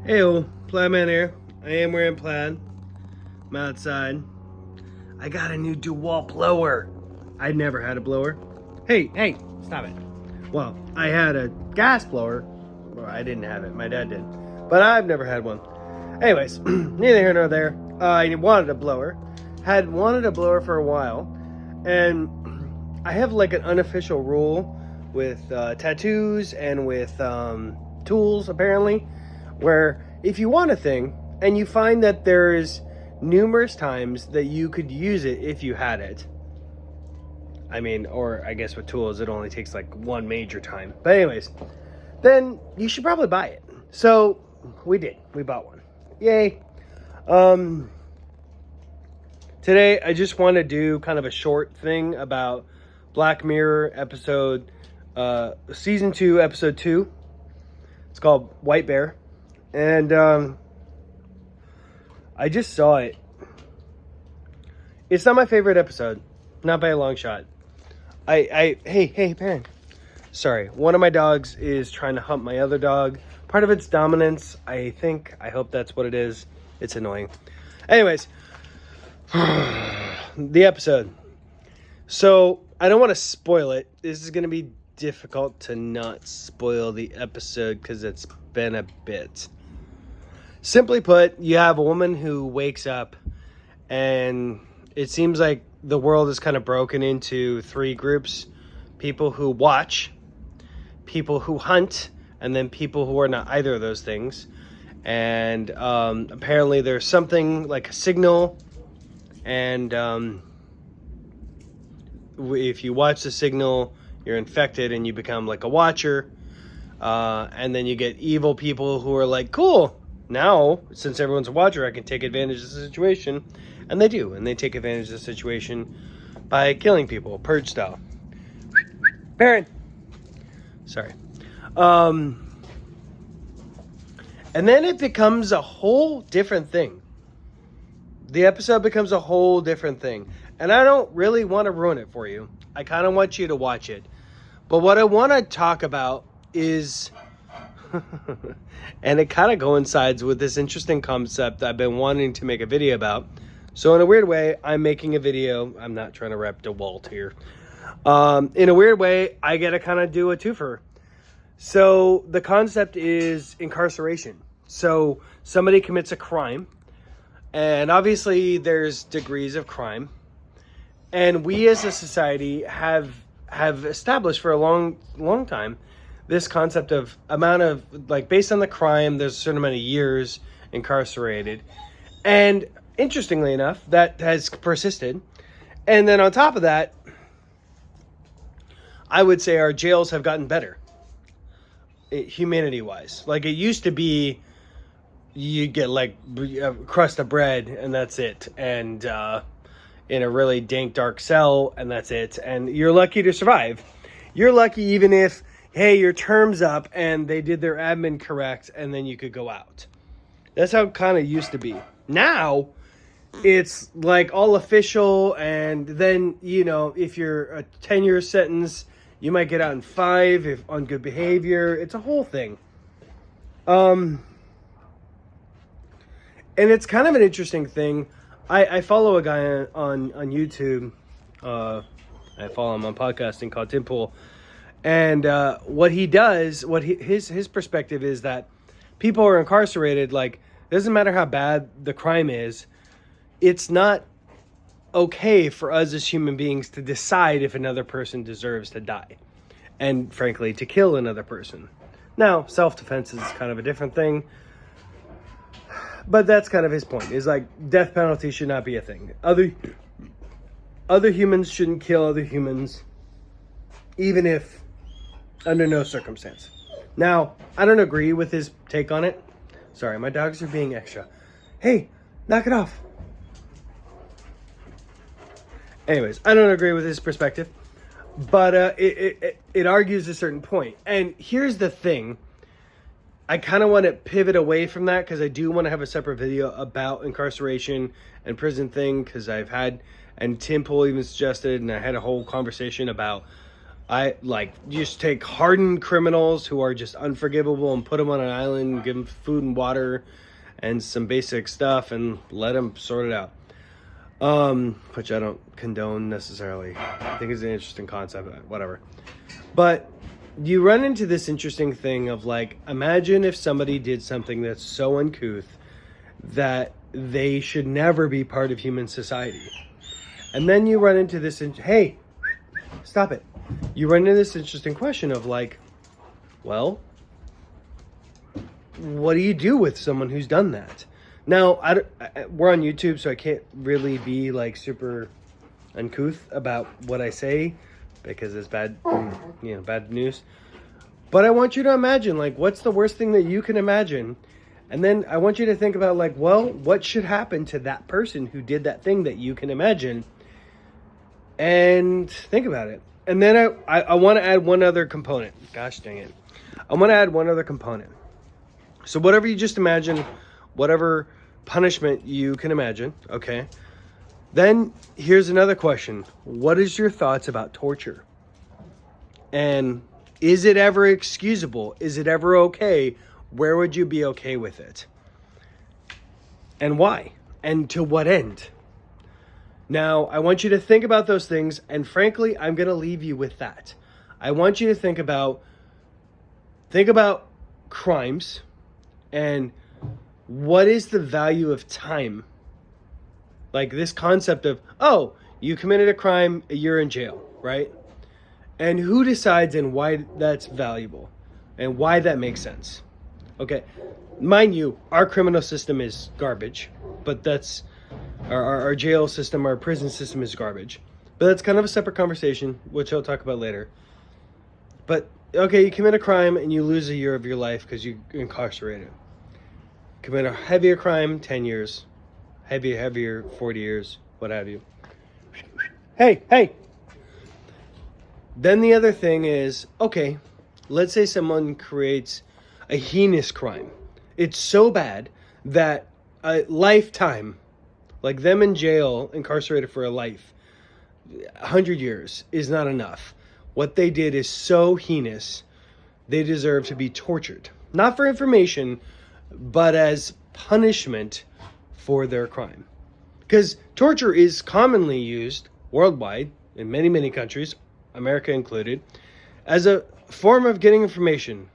Heyo, Plaidman here. I am wearing plaid. I'm outside. I got a new DeWalt blower. I never had a blower. Hey, stop it. Well, I had a gas blower. Well, I didn't have it. My dad did. But I've never had one. Anyways, neither here nor there. I wanted a blower. Had wanted a blower for a while. And I have like an unofficial rule with tattoos and with tools, apparently, where if you want a thing and you find that there's numerous times that you could use it if you had it, I mean, or I guess with tools it only takes like one major time, but anyways, then you should probably buy it. So we bought one. Yay. Today I just want to do kind of a short thing about Black Mirror episode season 2 episode 2. It's called White Bear. And I just saw it. It's not my favorite episode, not by a long shot. Hey, parent. Sorry, one of my dogs is trying to hump my other dog. Part of it's dominance, I think. I hope that's what it is. It's annoying. Anyways, the episode. So I don't want to spoil it. This is going to be difficult to not spoil the episode because it's been a bit. Simply put, you have a woman who wakes up and it seems like the world is kind of broken into 3 groups. People who watch, people who hunt, and then people who are not either of those things. And apparently there's something like a signal, and if you watch the signal, you're infected and you become like a watcher. And then you get evil people who are like, cool, now, since everyone's a watcher, I can take advantage of the situation. And they do. And they take advantage of the situation by killing people, purge style. Baron. Sorry. And then it becomes a whole different thing. The episode becomes a whole different thing. And I don't really want to ruin it for you. I kind of want you to watch it. But what I want to talk about is... and it kind of coincides with this interesting concept I've been wanting to make a video about. So in a weird way, I'm making a video. I'm not trying to rep DeWalt here. In a weird way, I get to kind of do a twofer. So the concept is incarceration. So somebody commits a crime. And obviously there's degrees of crime. And we as a society have established for a long time this concept of amount of, like, based on the crime, there's a certain amount of years incarcerated. And interestingly enough, that has persisted. And then on top of that, I would say our jails have gotten better, humanity-wise. Like, it used to be, you get like a crust of bread and that's it. And in a really dank, dark cell, and that's it. And you're lucky to survive. You're lucky even if, hey, your term's up and they did their admin correct and then you could go out. That's how it kind of used to be. Now, it's like all official, and then, you know, if you're a 10-year sentence, you might get out in 5 if on good behavior. It's a whole thing. And it's kind of an interesting thing. I follow a guy on YouTube. I follow him on podcasting called Tim Pool. And what he does, his perspective is that people are incarcerated. Like, it doesn't matter how bad the crime is. It's not okay for us as human beings to decide if another person deserves to die. And frankly, to kill another person. Now, self-defense is kind of a different thing. But that's kind of his point. Is like, death penalty should not be a thing. Other humans shouldn't kill other humans. Even if under no circumstance. Now, I don't agree with his take on it. Sorry, my dogs are being extra. Hey, knock it off. Anyways, I don't agree with his perspective. But it argues a certain point. And here's the thing. I kind of want to pivot away from that because I do want to have a separate video about incarceration and prison thing, because I've had, and Tim Pool even suggested, and I had a whole conversation about I like just take hardened criminals who are just unforgivable and put them on an island, give them food and water and some basic stuff and let them sort it out. Which I don't condone necessarily. I think it's an interesting concept, whatever. But you run into this interesting thing of like, imagine if somebody did something that's so uncouth that they should never be part of human society. And then you run into this, hey, stop it. You run into this interesting question of like, well, what do you do with someone who's done that? Now, we're on YouTube, so I can't really be like super uncouth about what I say because it's bad, bad news. But I want you to imagine, like, what's the worst thing that you can imagine? And then I want you to think about like, well, what should happen to that person who did that thing that you can imagine? And think about it. And then I want to add one other component. Gosh dang it. I want to add one other component. So whatever you just imagine, whatever punishment you can imagine, okay? Then here's another question. What is your thoughts about torture? And is it ever excusable? Is it ever okay? Where would you be okay with it? And why? And to what end? Now, I want you to think about those things, and frankly, I'm going to leave you with that. I want you to think about crimes and what is the value of time? Like this concept of, oh, you committed a crime, you're in jail, right? And who decides and why that's valuable and why that makes sense? Okay, mind you, our criminal system is garbage, but that's our jail system, our prison system is garbage. But that's kind of a separate conversation, which I'll talk about later. But, okay, you commit a crime and you lose a year of your life because you're incarcerated. Commit a heavier crime, 10 years. Heavier, 40 years, what have you. Hey! Then the other thing is, okay, let's say someone creates a heinous crime. It's so bad that a lifetime, like them in jail, incarcerated for a life, 100 years is not enough. What they did is so heinous, they deserve to be tortured. Not for information, but as punishment for their crime. Because torture is commonly used worldwide, in many, many countries, America included, as a form of getting information.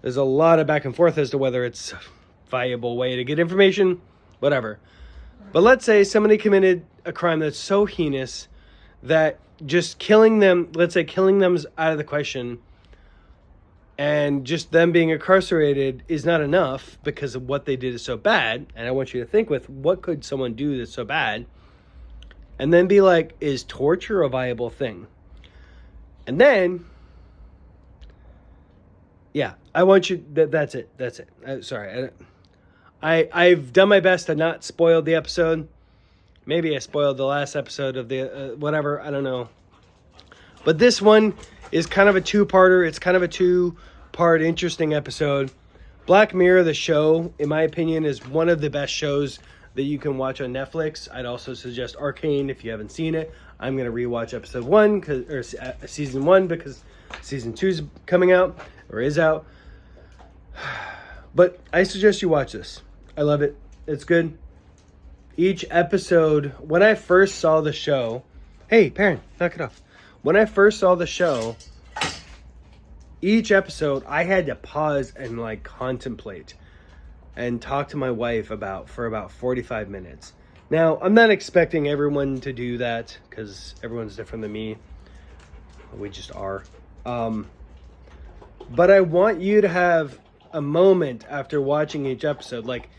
There's a lot of back and forth as to whether it's a viable way to get information, whatever. But let's say somebody committed a crime that's so heinous that just killing them, let's say killing them's out of the question, and just them being incarcerated is not enough because of what they did is so bad. And I want you to think with, what could someone do that's so bad? And then be like, is torture a viable thing? And then, yeah, I want you, that's it. Sorry. I've done my best to not spoil the episode. Maybe I spoiled the last episode of the, whatever, I don't know. But this one is kind of a two-parter. It's kind of a two-part interesting episode. Black Mirror, the show, in my opinion, is one of the best shows that you can watch on Netflix. I'd also suggest Arcane if you haven't seen it. I'm going to rewatch episode 1, or season 1, because season 2 is coming out, or is out. But I suggest you watch this. I love it. It's good. Each episode, when I first saw the show, hey, parent, knock it off. When I first saw the show, each episode, I had to pause and like contemplate and talk to my wife for about 45 minutes. Now, I'm not expecting everyone to do that because everyone's different than me. We just are. But I want you to have a moment after watching each episode. Like,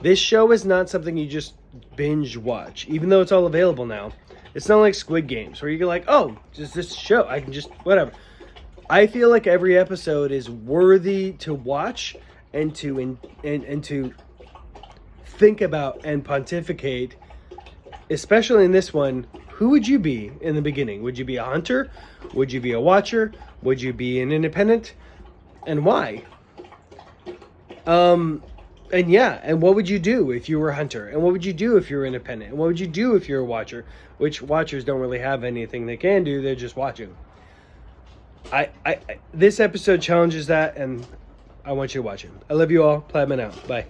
this show is not something you just binge watch, even though it's all available now. It's not like Squid Games where you're like, oh, just this show, I can just, whatever. I feel like every episode is worthy to watch and to think about and pontificate, especially in this one. Who would you be in the beginning? Would you be a hunter? Would you be a watcher? Would you be an independent? And why? And what would you do if you were a hunter? And what would you do if you were independent? And what would you do if you're a watcher? Which watchers don't really have anything they can do, they're just watching. This episode challenges that, and I want you to watch it. I love you all. Platinum out. Bye.